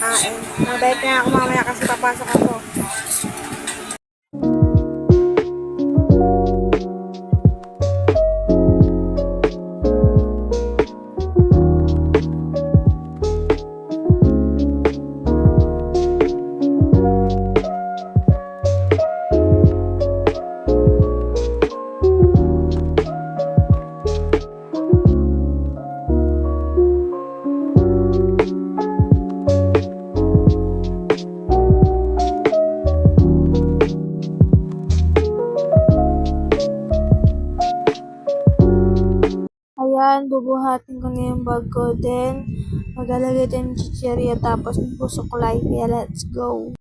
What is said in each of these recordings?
kakain. Mabait na ako mamaya kasi papasok ako. Ayan, bubuhatin ko na yung bag ko. Then, maglalagay tayo ng chichirya tapos ng pusuklay. Kaya let's go.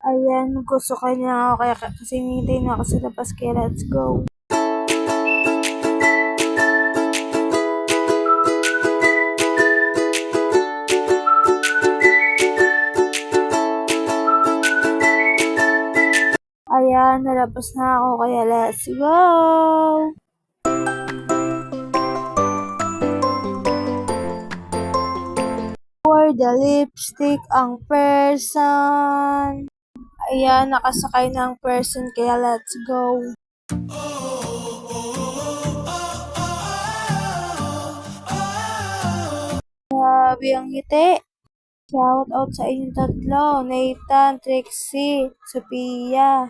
Ayan, gusto kayo na ako kaya kasi hinihintay na ako sa labas kaya let's go. Ayan, nalabas na ako kaya let's go! For the lipstick ang person. Ayan, nakasakay na ang person kaya let's go. Grabe ang ngiti. Shout out sa inyong tatlo, Nathan, Trixie, Sophia.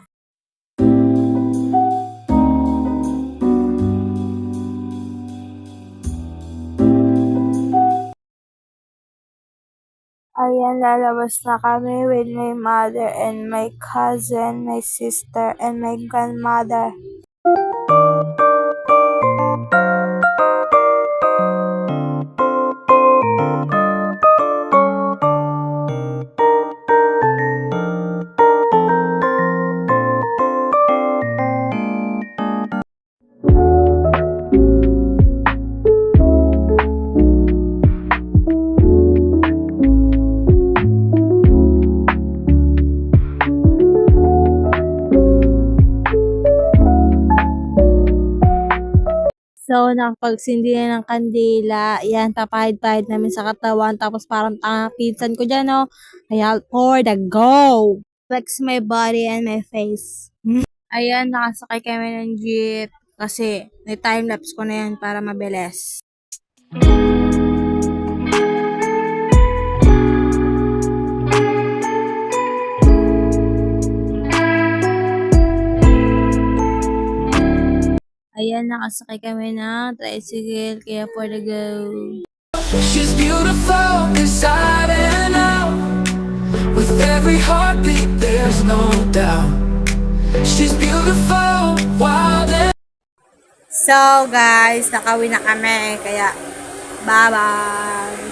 Ayan, lalabas na kami with my mother and my cousin, my sister, and my grandmother. So, nakapagsindi na ng kandila. Yan, tapahid-pahid namin sa katawan. Tapos parang pinsan ko dyan, no? Kaya, for the go! Flex my body and my face. Ayan, nakasakay kami ng jeep. Kasi, na-timelapse ko na yan para mabilis. Ayan, nakasakay kami ng tricycle, kaya for the go. She's beautiful inside and out. With every heartbeat there's no doubt. She's beautiful, wild and... So guys, nakauwi na kami, kaya bye-bye!